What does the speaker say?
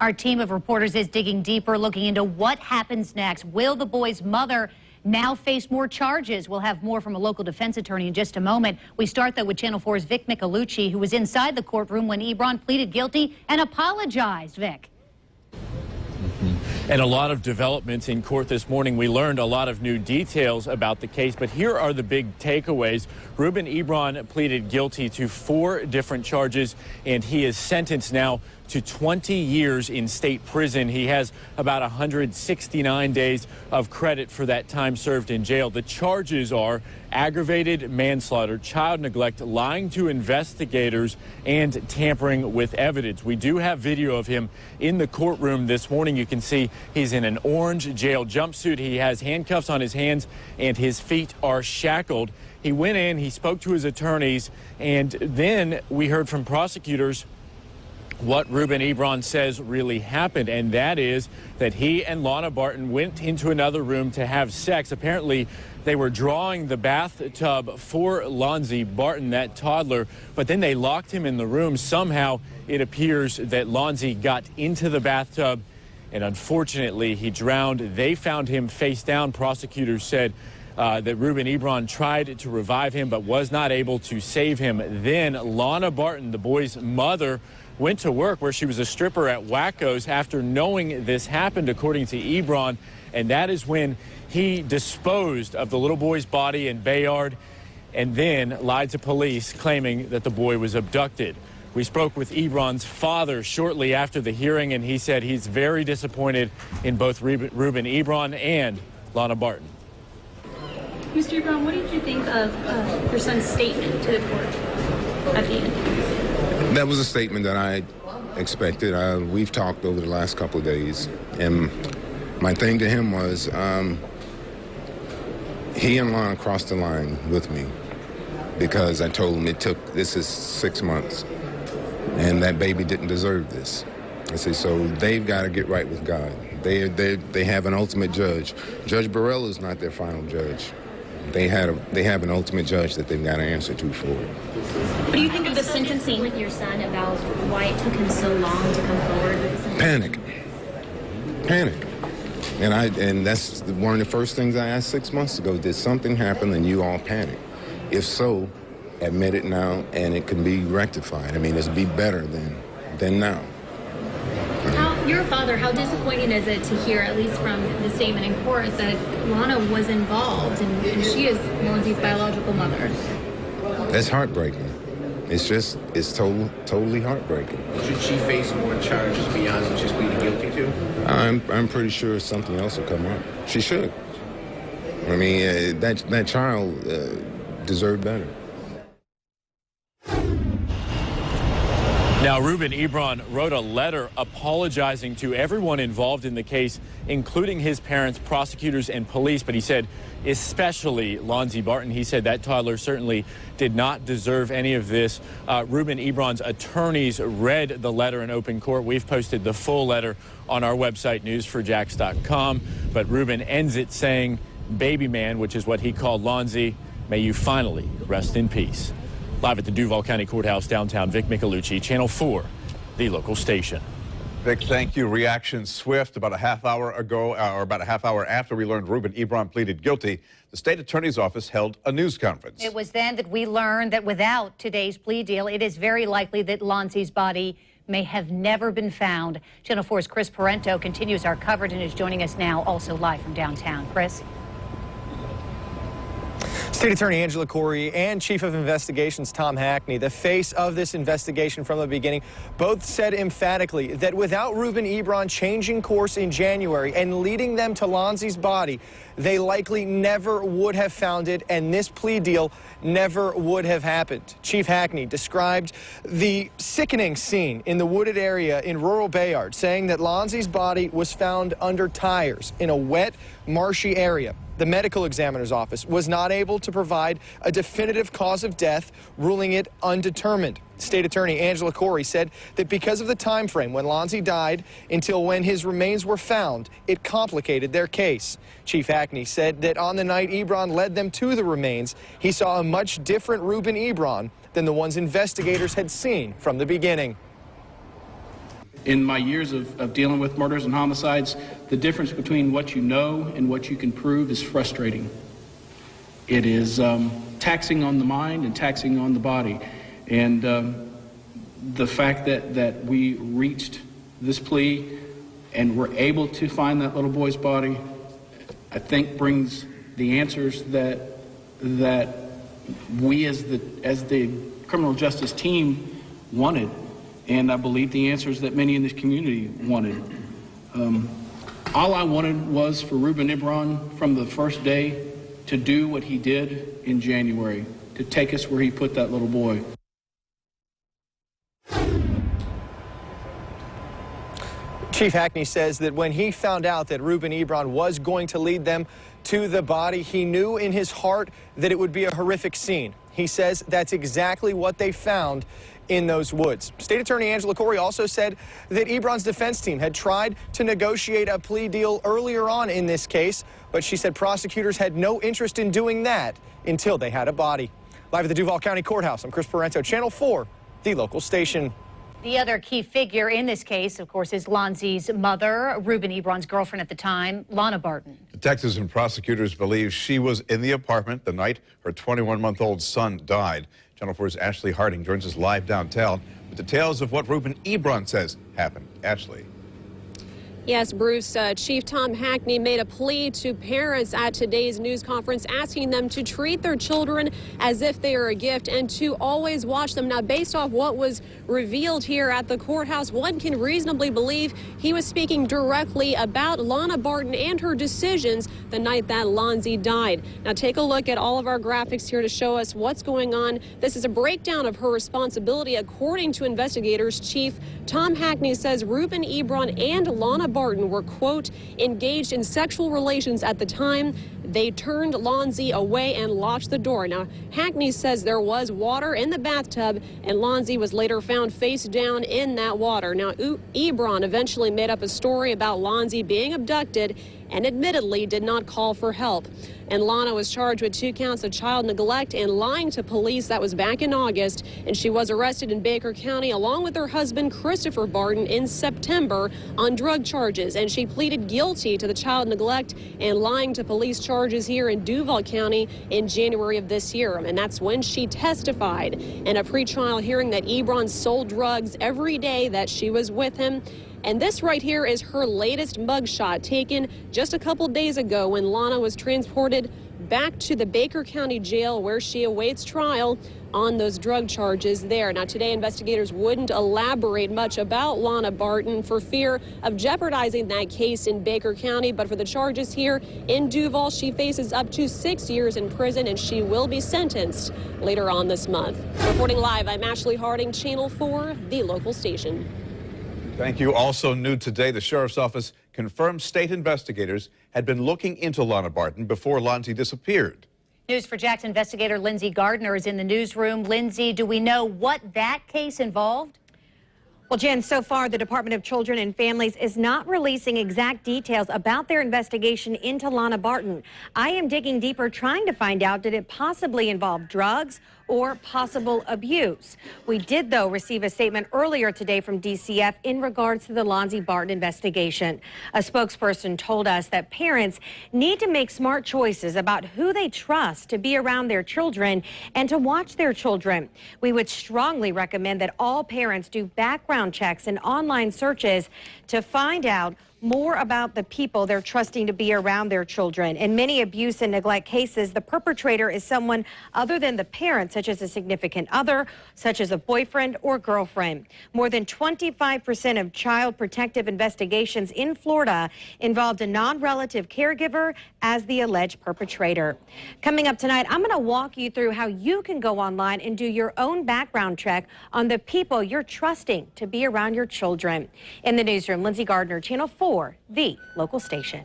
Our team of reporters is digging deeper, looking into what happens next. Will the boy's mother now face more charges? We'll have more from a local defense attorney in just a moment. We start, though, with Channel 4's Vic Micolucci, who was inside the courtroom when Ebron pleaded guilty and apologized. Vic. And a lot of developments in court this morning. We learned a lot of new details about the case, but here are the big takeaways. Ruben Ebron pleaded guilty to 4 different charges, and he is sentenced now to 20 years in state prison. He has about 169 days of credit for that time served in jail. The charges are aggravated manslaughter, child neglect, lying to investigators, and tampering with evidence. We do have video of him in the courtroom this morning. You can see he's in an orange jail jumpsuit. He has handcuffs on his hands and his feet are shackled. He went in, he spoke to his attorneys, and then we heard from prosecutors what Ruben Ebron says really happened, and that is that he and Lonzie Barton went into another room to have sex. Apparently, they were drawing the bathtub for Lonzie Barton, that toddler, but then they locked him in the room. Somehow, it appears that Lonzie got into the bathtub, and unfortunately, he drowned. They found him face down. Prosecutors said that Ruben Ebron tried to revive him, but was not able to save him. Then Lonzie Barton, the boy's mother, went to work where she was a stripper at Wacko's after knowing this happened, according to Ebron, and that is when he disposed of the little boy's body in Bayard and then lied to police, claiming that the boy was abducted. We spoke with Ebron's father shortly after the hearing, and he said he's very disappointed in both Ruben Ebron and Lonzie Barton. Mr. Ebron, what did you think of your son's statement to the court at the end? That was a statement that I expected. We've talked over the last couple of days, and my thing to him was he and Lon crossed the line with me because I told him this is 6 months, and that baby didn't deserve this. I said, so they've got to get right with God. They have an ultimate judge. Judge Burrell is not their final judge. They have an ultimate judge that they've got to answer to for it. What do you think of the sentencing with your son about why it took him so long to come forward with the sentencing? Panic. And that's one of the first things I asked 6 months ago. Did something happen and you all panic? If so, admit it now and it can be rectified. I mean, it'll be better than now. Your father, how disappointing is it to hear, at least from the statement in court, that Lana was involved and she is Lonzie's biological mother? That's heartbreaking. It's totally heartbreaking. Should she face more charges beyond what she's pleading guilty to? I'm pretty sure something else will come up. She should. I mean, that child deserved better. Now, Ruben Ebron wrote a letter apologizing to everyone involved in the case, including his parents, prosecutors, and police. But he said, especially Lonzie Barton, he said that toddler certainly did not deserve any of this. Ruben Ebron's attorneys read the letter in open court. We've posted the full letter on our website, newsforjax.com. But Ruben ends it saying, baby man, which is what he called Lonzie, may you finally rest in peace. Live at the Duval County Courthouse downtown, Vic Micolucci, Channel 4, the local station. Vic, thank you. Reaction swift. About a half hour ago, or about a half hour after we learned Ruben Ebron pleaded guilty, the state attorney's office held a news conference. It was then that we learned that without today's plea deal, it is very likely that Lonzie's body may have never been found. Channel 4's Chris Parento continues our coverage and is joining us now, also live from downtown. Chris? State Attorney Angela Corey and Chief of Investigations Tom Hackney, the face of this investigation from the beginning, both said emphatically that without Ruben Ebron changing course in January and leading them to Lonzie's body, they likely never would have found it, and this plea deal never would have happened. Chief Hackney described the sickening scene in the wooded area in rural Bayard, saying that Lonzie's body was found under tires in a wet, marshy area. The medical examiner's office was not able to provide a definitive cause of death, ruling it undetermined. State Attorney Angela Corey said that because of the time frame when Lonzie died until when his remains were found, it complicated their case. Chief Hackney said that on the night Ebron led them to the remains, he saw a much different Ruben Ebron than the ones investigators had seen from the beginning. In my years of dealing with murders and homicides, the difference between what you know and what you can prove is frustrating. It is taxing on the mind and taxing on the body. And the fact that we reached this plea and were able to find that little boy's body, I think brings the answers that we as the criminal justice team wanted. And I believe the answers that many in this community wanted. All I wanted was for Ruben Ebron from the first day to do what he did in January, to take us where he put that little boy. Chief Hackney says that when he found out that Ruben Ebron was going to lead them to the body, he knew in his heart that it would be a horrific scene. He says that's exactly what they found in those woods. State Attorney Angela Corey also said that Ebron's defense team had tried to negotiate a plea deal earlier on in this case, but she said prosecutors had no interest in doing that until they had a body. Live at the Duval County Courthouse, I'm Chris Parento, Channel 4, the local station. The other key figure in this case, of course, is Lonzie's mother, Ruben Ebron's girlfriend at the time, Lonzie Barton. Detectives and prosecutors believe she was in the apartment the night her 21-month-old son died. Channel 4's Ashley Harding joins us live downtown with details of what Ruben Ebron says happened. Ashley. Yes, Bruce, Chief Tom Hackney made a plea to parents at today's news conference, asking them to treat their children as if they are a gift and to always watch them. Now, based off what was revealed here at the courthouse, one can reasonably believe he was speaking directly about Lonzie Barton and her decisions the night that Lonzie died. Now, take a look at all of our graphics here to show us what's going on. This is a breakdown of her responsibility. According to investigators, Chief Tom Hackney says Ruben Ebron and Lonzie Barton were, quote, engaged in sexual relations at the time. They turned Lonzie away and locked the door. Now, Hackney says there was water in the bathtub, and Lonzie was later found face down in that water. Now, Ebron eventually made up a story about Lonzie being abducted and admittedly did not call for help. And Lana was charged with 2 counts of child neglect and lying to police. That was back in August, and she was arrested in Baker County along with her husband, Christopher Barton, in September on drug charges. And she pleaded guilty to the child neglect and lying to police charges here in Duval County in January of this year. And that's when she testified in a pretrial hearing that Ebron sold drugs every day that she was with him. And this right here is her latest mugshot, taken just a couple days ago when Lana was transported back to the Baker County Jail where she awaits trial on those drug charges there. Now, today, investigators wouldn't elaborate much about Lonzie Barton for fear of jeopardizing that case in Baker County. But for the charges here in Duval, she faces up to 6 years in prison, and she will be sentenced later on this month. Reporting live, I'm Ashley Harding, Channel 4, the local station. Thank you. Also new today, the Sheriff's Office confirmed state investigators had been looking into Lonzie Barton before Lonzie disappeared. News for Jackson investigator Lindsey Gardner is in the newsroom. Lindsey, do we know what that case involved? Well, Jen, so far the Department of Children and Families is not releasing exact details about their investigation into Lonzie Barton. I am digging deeper, trying to find out, did it possibly involve drugs or possible abuse? We did, though, receive a statement earlier today from DCF in regards to the Lonzie Barton investigation. A spokesperson told us that parents need to make smart choices about who they trust to be around their children and to watch their children. We would strongly recommend that all parents do background checks and online searches to find out more about the people they're trusting to be around their children. In many abuse and neglect cases, the perpetrator is someone other than the parent, such as a significant other, such as a boyfriend or girlfriend. More than 25% of child protective investigations in Florida involved a non-relative caregiver as the alleged perpetrator. Coming up tonight, I'm going to walk you through how you can go online and do your own background check on the people you're trusting to be around your children. In the newsroom, Lindsey Gardner, Channel 4, the local station.